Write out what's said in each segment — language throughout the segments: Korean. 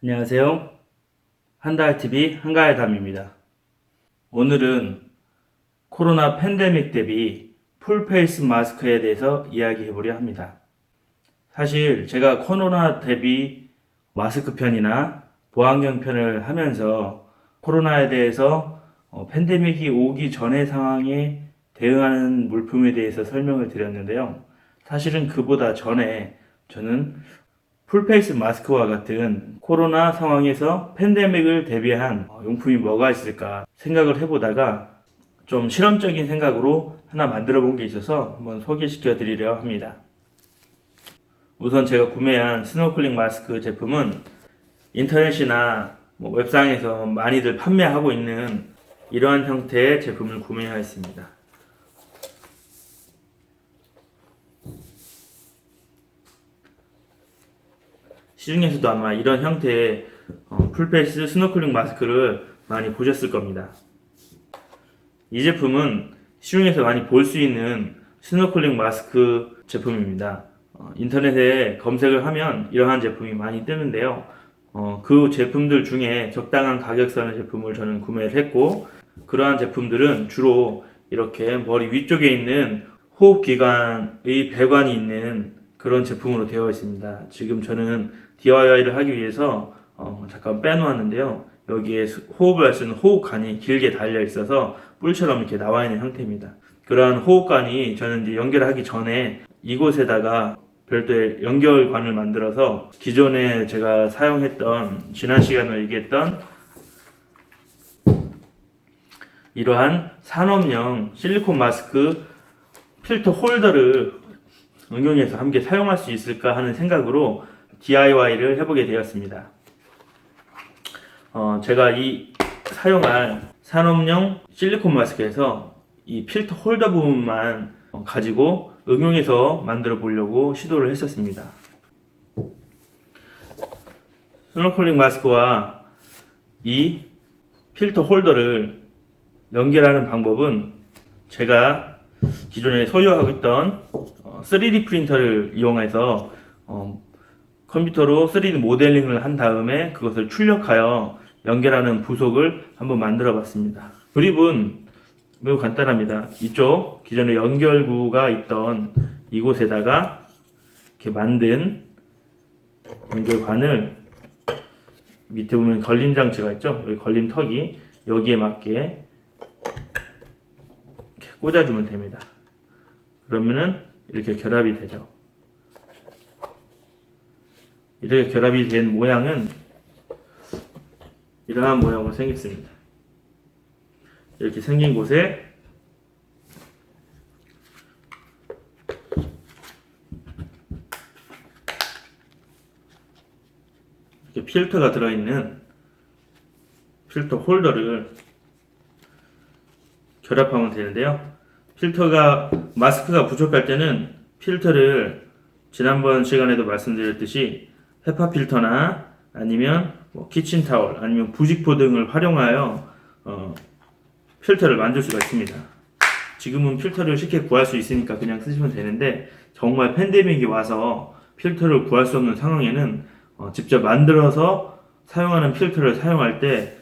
안녕하세요. 한가할TV 한가할담입니다. 오늘은 코로나 팬데믹 대비 풀페이스 마스크에 대해서 이야기해 보려 합니다. 사실 제가 코로나 대비 마스크 편이나 보안경 편을 하면서 코로나에 대해서 팬데믹이 오기 전의 상황에 대응하는 물품에 대해서 설명을 드렸는데요. 사실은 그보다 전에 저는 풀페이스 마스크와 같은 코로나 상황에서 팬데믹을 대비한 용품이 뭐가 있을까 생각을 해보다가 좀 실험적인 생각으로 하나 만들어 본 게 있어서 한번 소개시켜 드리려 합니다. 우선 제가 구매한 스노클링 마스크 제품은 인터넷이나 웹상에서 많이들 판매하고 있는 이러한 형태의 제품을 구매하였습니다. 시중에서도 아마 이런 형태의 풀페이스 스노클링 마스크를 많이 보셨을 겁니다. 이 제품은 시중에서 많이 볼 수 있는 스노클링 마스크 제품입니다. 인터넷에 검색을 하면 이러한 제품이 많이 뜨는데요. 그 제품들 중에 적당한 가격선의 제품을 저는 구매를 했고, 그러한 제품들은 주로 이렇게 머리 위쪽에 있는 호흡기관의 배관이 있는 그런 제품으로 되어 있습니다. 지금 저는 DIY를 하기 위해서 잠깐 빼놓았는데요. 여기에 호흡을 할 수 있는 호흡관이 길게 달려 있어서 뿔처럼 이렇게 나와 있는 형태입니다. 그러한 호흡관이 저는 이제 연결하기 전에 이곳에다가 별도의 연결관을 만들어서 기존에 제가 사용했던 지난 시간에 얘기했던 이러한 산업용 실리콘 마스크 필터 홀더를 응용해서 함께 사용할 수 있을까 하는 생각으로 DIY를 해보게 되었습니다. 제가 이 사용할 산업용 실리콘 마스크에서 이 필터 홀더 부분만 가지고 응용해서 만들어 보려고 시도를 했었습니다. 스노클링 마스크와 이 필터 홀더를 연결하는 방법은 제가 기존에 소유하고 있던 3D 프린터를 이용해서 컴퓨터로 3D 모델링을 한 다음에 그것을 출력하여 연결하는 부속을 한번 만들어 봤습니다. 그립은 매우 간단합니다. 이쪽 기존에 연결구가 있던 이곳에다가 이렇게 만든 연결관을 밑에 보면 걸림 장치가 있죠. 여기 걸림턱이 여기에 맞게 이렇게 꽂아주면 됩니다. 그러면은 이렇게 결합이 되죠. 이렇게 결합이 된 모양은 이러한 모양으로 생겼습니다. 이렇게 생긴 곳에 이렇게 필터가 들어있는 필터 홀더를 결합하면 되는데요. 필터가 마스크가 부족할 때는 필터를 지난번 시간에도 말씀드렸듯이 헤파 필터나 아니면 키친타월 아니면 부직포 등을 활용하여 필터를 만들 수가 있습니다. 지금은 필터를 쉽게 구할 수 있으니까 그냥 쓰시면 되는데, 정말 팬데믹이 와서 필터를 구할 수 없는 상황에는 직접 만들어서 사용하는 필터를 사용할 때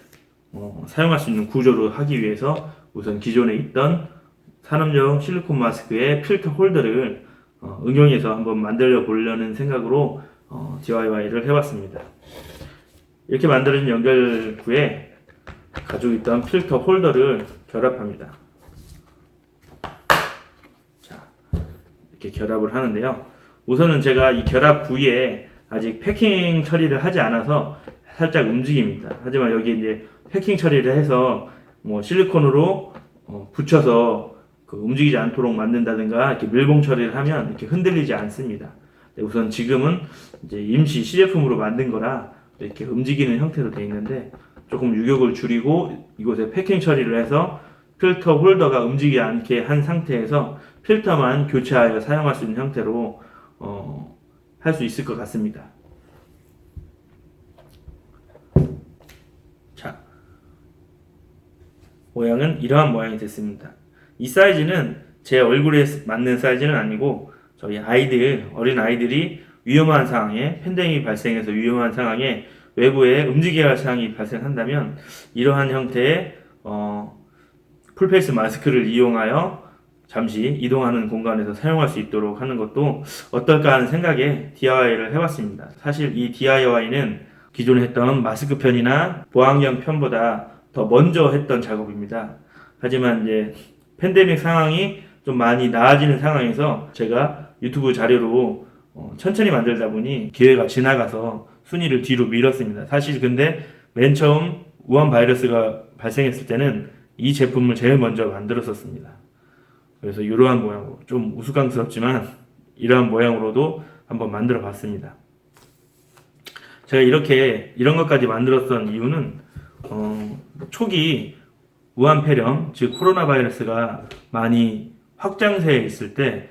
사용할 수 있는 구조로 하기 위해서 우선 기존에 있던 산업용 실리콘 마스크의 필터 홀더를 응용해서 한번 만들어 보려는 생각으로 DIY를 해봤습니다. 이렇게 만들어진 연결구에 가지고 있던 필터 홀더를 결합합니다. 자, 이렇게 결합을 하는데요. 우선은 제가 이 결합 부위에 아직 패킹 처리를 하지 않아서 살짝 움직입니다. 하지만 여기 이제 패킹 처리를 해서 실리콘으로 붙여서 움직이지 않도록 만든다든가 이렇게 밀봉 처리를 하면 이렇게 흔들리지 않습니다. 우선 지금은 이제 임시 시제품으로 만든 거라 이렇게 움직이는 형태로 되어 있는데, 조금 유격을 줄이고 이곳에 패킹 처리를 해서 필터 홀더가 움직이지 않게 한 상태에서 필터만 교체하여 사용할 수 있는 형태로 할 수 있을 것 같습니다. 자, 모양은 이러한 모양이 됐습니다. 이 사이즈는 제 얼굴에 맞는 사이즈는 아니고 저희 어린 아이들이 위험한 상황에, 팬데믹이 발생해서 위험한 상황에 외부에 움직여야 할 사항이 발생한다면 이러한 형태의 풀페이스 마스크를 이용하여 잠시 이동하는 공간에서 사용할 수 있도록 하는 것도 어떨까 하는 생각에 DIY를 해봤습니다. 사실 이 DIY는 기존에 했던 마스크 편이나 보안경 편보다 더 먼저 했던 작업입니다. 하지만 이제 팬데믹 상황이 좀 많이 나아지는 상황에서 제가 유튜브 자료로 천천히 만들다 보니 기회가 지나가서 순위를 뒤로 밀었습니다. 사실 근데 맨 처음 우한 바이러스가 발생했을 때는 이 제품을 제일 먼저 만들었었습니다. 그래서 이러한 모양으로 좀 우스꽝스럽지만 이러한 모양으로도 한번 만들어 봤습니다. 제가 이런 것까지 만들었던 이유는 초기 우한 폐렴, 즉 코로나 바이러스가 많이 확장세에 있을 때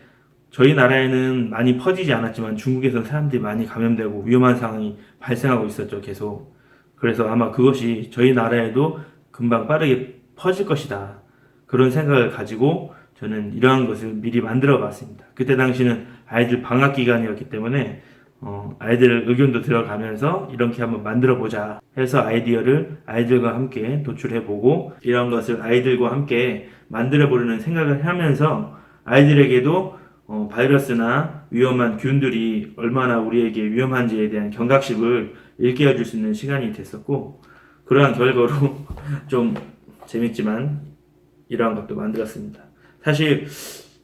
저희 나라에는 많이 퍼지지 않았지만 중국에서 사람들이 많이 감염되고 위험한 상황이 발생하고 있었죠, 계속. 그래서 아마 그것이 저희 나라에도 금방 빠르게 퍼질 것이다. 그런 생각을 가지고 저는 이러한 것을 미리 만들어 봤습니다. 그때 당시는 아이들 방학 기간이었기 때문에 아이들 의견도 들어가면서 이렇게 한번 만들어 보자 해서 아이디어를 아이들과 함께 도출해 보고 이런 것을 아이들과 함께 만들어 보려는 생각을 하면서 아이들에게도 바이러스나 위험한 균들이 얼마나 우리에게 위험한지에 대한 경각심을 일깨워 줄 수 있는 시간이 됐었고, 그러한 결과로 좀 재밌지만 이러한 것도 만들었습니다. 사실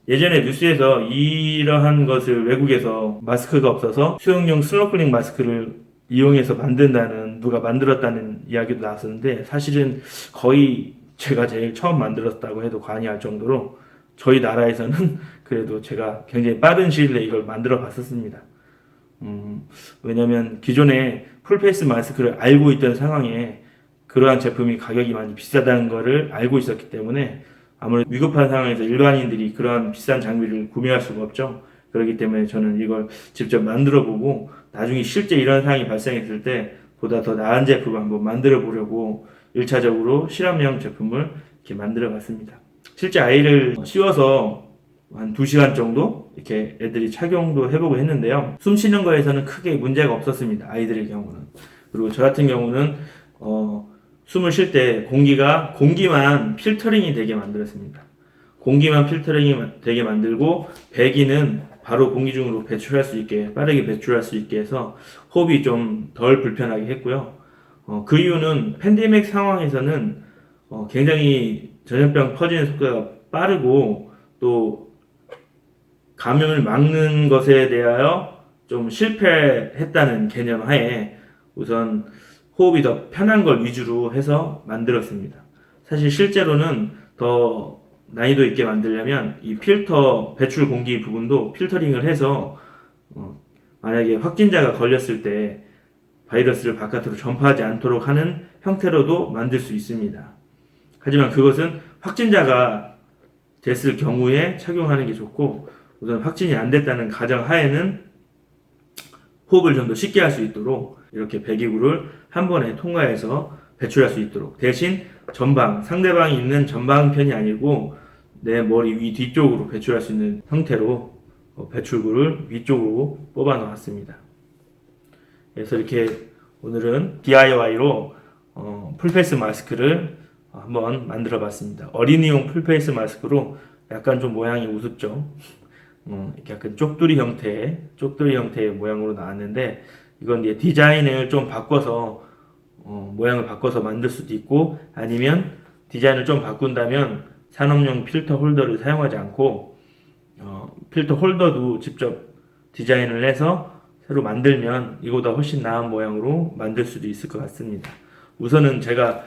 예전에 뉴스에서 이러한 것을 외국에서 마스크가 없어서 수영용 스노클링 마스크를 이용해서 누가 만들었다는 이야기도 나왔었는데, 사실은 거의 제가 제일 처음 만들었다고 해도 과언이할 정도로 저희 나라에서는 그래도 제가 굉장히 빠른 시일 내에 이걸 만들어 봤었습니다. 왜냐면 기존에 풀페이스 마스크를 알고 있던 상황에 그러한 제품이 가격이 많이 비싸다는 것을 알고 있었기 때문에 아무래도 위급한 상황에서 일반인들이 그러한 비싼 장비를 구매할 수가 없죠. 그렇기 때문에 저는 이걸 직접 만들어 보고 나중에 실제 이런 상황이 발생했을 때 보다 더 나은 제품을 한번 만들어 보려고 1차적으로 실험용 제품을 이렇게 만들어 봤습니다. 실제 아이를 씌워서 한 2시간 정도 이렇게 애들이 착용도 해보고 했는데요. 숨 쉬는 거에서는 크게 문제가 없었습니다. 아이들의 경우는. 그리고 저 같은 경우는 숨을 쉴 때 공기만 필터링이 되게 만들었습니다. 공기만 필터링이 되게 만들고 배기는 바로 공기 중으로 배출할 수 있게 빠르게 배출할 수 있게 해서 호흡이 좀 덜 불편하게 했고요. 그 이유는 팬데믹 상황에서는 굉장히 전염병 퍼지는 속도가 빠르고 또 감염을 막는 것에 대하여 좀 실패했다는 개념 하에 우선 호흡이 더 편한 걸 위주로 해서 만들었습니다. 사실 실제로는 더 난이도 있게 만들려면 이 필터 배출 공기 부분도 필터링을 해서 만약에 확진자가 걸렸을 때 바이러스를 바깥으로 전파하지 않도록 하는 형태로도 만들 수 있습니다. 하지만 그것은 확진자가 됐을 경우에 착용하는 게 좋고, 우선 확진이 안 됐다는 가정 하에는 호흡을 좀 더 쉽게 할 수 있도록 이렇게 배기구를 한 번에 통과해서 배출할 수 있도록, 대신 상대방이 있는 전방편이 아니고 내 머리 위 뒤쪽으로 배출할 수 있는 형태로 배출구를 위쪽으로 뽑아 놓았습니다. 그래서 이렇게 오늘은 DIY로 풀페이스 마스크를 한번 만들어 봤습니다. 어린이용 풀페이스 마스크로 약간 좀 모양이 우습죠. 이렇게 약간 쪽두리 형태의 모양으로 나왔는데, 이건 이제 디자인을 좀 바꿔서 모양을 바꿔서 만들 수도 있고, 아니면 디자인을 좀 바꾼다면 산업용 필터 홀더를 사용하지 않고 필터 홀더도 직접 디자인을 해서 새로 만들면 이거보다 훨씬 나은 모양으로 만들 수도 있을 것 같습니다. 우선은 제가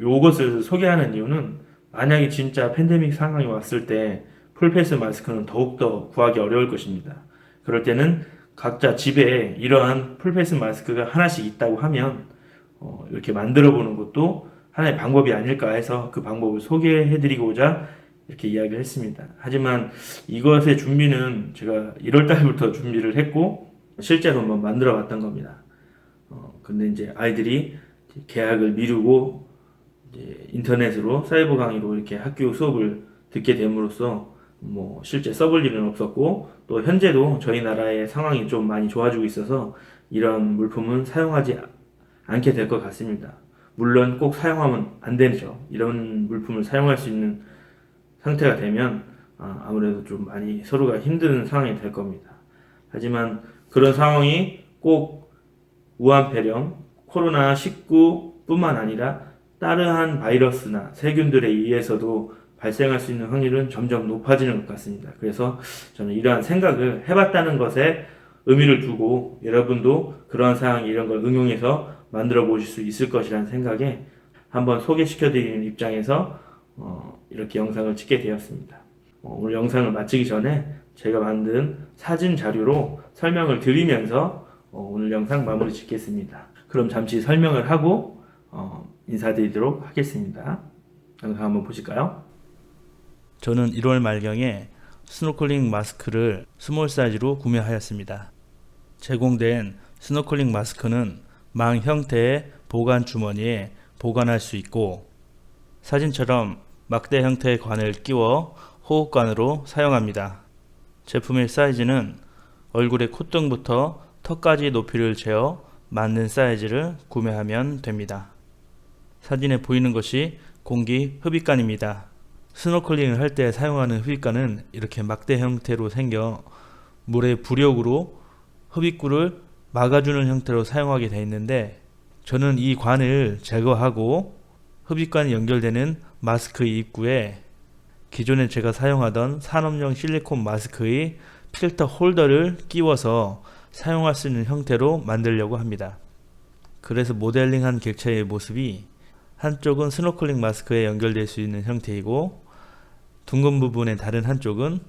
요것을 소개하는 이유는, 만약에 진짜 팬데믹 상황이 왔을 때 풀페이스 마스크는 더욱더 구하기 어려울 것입니다. 그럴 때는 각자 집에 이러한 풀페이스 마스크가 하나씩 있다고 하면 이렇게 만들어 보는 것도 하나의 방법이 아닐까 해서 그 방법을 소개해 드리고자 이렇게 이야기를 했습니다. 하지만 이것의 준비는 제가 1월 달부터 준비를 했고 실제로 한번 만들어 봤던 겁니다. 근데 이제 아이들이 계약을 미루고 이제 인터넷으로 사이버 강의로 이렇게 학교 수업을 듣게 됨으로써 실제 써볼 일은 없었고, 또 현재도 저희 나라의 상황이 좀 많이 좋아지고 있어서 이런 물품은 사용하지 않게 될 것 같습니다. 물론 꼭 사용하면 안 되죠. 이런 물품을 사용할 수 있는 상태가 되면 아무래도 좀 많이 서로가 힘든 상황이 될 겁니다. 하지만 그런 상황이 꼭 우한폐렴, 코로나19뿐만 아니라 다른 바이러스나 세균들에 의해서도 발생할 수 있는 확률은 점점 높아지는 것 같습니다. 그래서 저는 이러한 생각을 해봤다는 것에 의미를 두고 여러분도 그러한 상황 이런 걸 응용해서 만들어 보실 수 있을 것이라는 생각에 한번 소개시켜 드리는 입장에서 이렇게 영상을 찍게 되었습니다. 오늘 영상을 마치기 전에 제가 만든 사진 자료로 설명을 드리면서 오늘 영상 마무리 짓겠습니다. 그럼 잠시 설명을 하고 인사드리도록 하겠습니다. 영상 한번 보실까요? 저는 1월 말경에 스노클링 마스크를 스몰 사이즈로 구매하였습니다. 제공된 스노클링 마스크는 망 형태의 보관 주머니에 보관할 수 있고 사진처럼 막대 형태의 관을 끼워 호흡관으로 사용합니다. 제품의 사이즈는 얼굴의 콧등부터 턱까지 높이를 재어 맞는 사이즈를 구매하면 됩니다. 사진에 보이는 것이 공기 흡입관입니다. 스노클링을 할 때 사용하는 흡입관은 이렇게 막대 형태로 생겨 물의 부력으로 흡입구를 막아주는 형태로 사용하게 되어 있는데 저는 이 관을 제거하고 흡입관이 연결되는 마스크의 입구에 기존에 제가 사용하던 산업용 실리콘 마스크의 필터 홀더를 끼워서 사용할 수 있는 형태로 만들려고 합니다. 그래서 모델링한 객체의 모습이 한쪽은 스노클링 마스크에 연결될 수 있는 형태이고 둥근 부분의 다른 한쪽은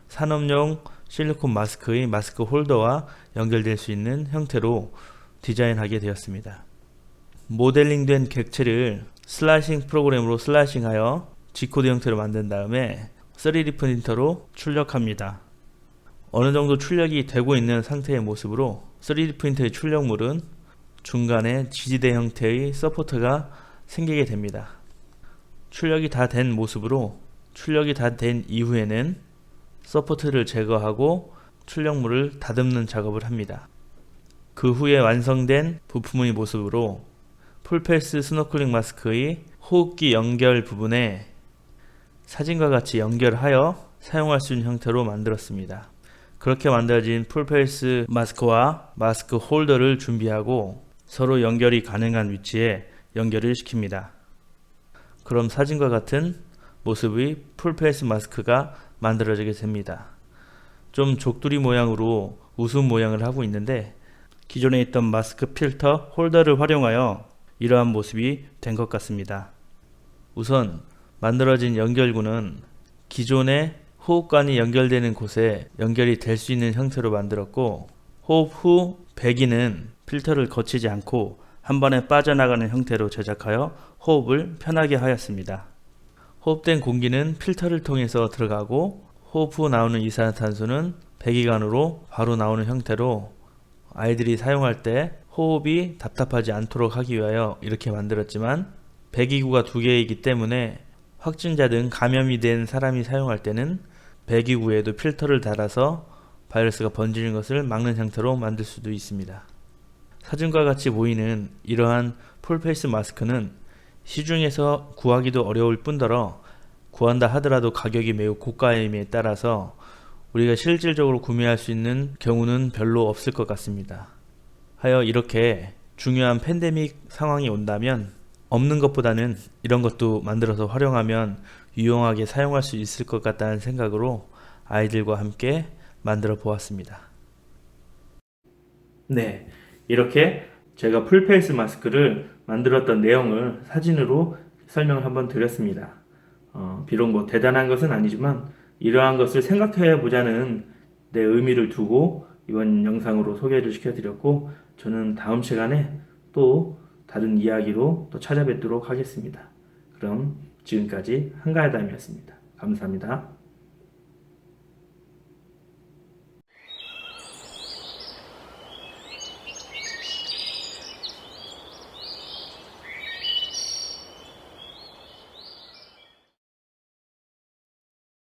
산업용 실리콘 마스크의 마스크 홀더와 연결될 수 있는 형태로 디자인하게 되었습니다. 모델링된 객체를 슬라이싱 프로그램으로 슬라이싱하여 G코드 형태로 만든 다음에 3D 프린터로 출력합니다. 어느 정도 출력이 되고 있는 상태의 모습으로 3D 프린터의 출력물은 중간에 지지대 형태의 서포터가 생기게 됩니다. 출력이 다 된 모습으로 출력이 다 된 이후에는 서포트를 제거하고 출력물을 다듬는 작업을 합니다. 그 후에 완성된 부품의 모습으로 풀페이스 스노클링 마스크의 호흡기 연결 부분에 사진과 같이 연결하여 사용할 수 있는 형태로 만들었습니다. 그렇게 만들어진 풀페이스 마스크와 마스크 홀더를 준비하고 서로 연결이 가능한 위치에 연결을 시킵니다. 그럼 사진과 같은 모습의 풀페이스 마스크가 만들어지게 됩니다. 좀 족두리 모양으로 웃음 모양을 하고 있는데 기존에 있던 마스크 필터 홀더를 활용하여 이러한 모습이 된 것 같습니다. 우선 만들어진 연결구는 기존의 호흡관이 연결되는 곳에 연결이 될 수 있는 형태로 만들었고 호흡 후 배기는 필터를 거치지 않고 한 번에 빠져나가는 형태로 제작하여 호흡을 편하게 하였습니다. 호흡된 공기는 필터를 통해서 들어가고 호흡 후 나오는 이산화탄소는 배기관으로 바로 나오는 형태로 아이들이 사용할 때 호흡이 답답하지 않도록 하기 위하여 이렇게 만들었지만 배기구가 두 개이기 때문에 확진자 등 감염이 된 사람이 사용할 때는 배기구에도 필터를 달아서 바이러스가 번지는 것을 막는 형태로 만들 수도 있습니다. 사진과 같이 보이는 이러한 풀페이스 마스크는 시중에서 구하기도 어려울 뿐더러 구한다 하더라도 가격이 매우 고가임에 따라서 우리가 실질적으로 구매할 수 있는 경우는 별로 없을 것 같습니다. 하여 이렇게 중요한 팬데믹 상황이 온다면 없는 것보다는 이런 것도 만들어서 활용하면 유용하게 사용할 수 있을 것 같다는 생각으로 아이들과 함께 만들어 보았습니다. 네, 이렇게 제가 풀페이스 마스크를 만들었던 내용을 사진으로 설명을 한번 드렸습니다. 비록 뭐 대단한 것은 아니지만 이러한 것을 생각해 보자는 내 의미를 두고 이번 영상으로 소개를 시켜드렸고 저는 다음 시간에 또 다른 이야기로 또 찾아뵙도록 하겠습니다. 그럼 지금까지 한가하담이었습니다. 감사합니다.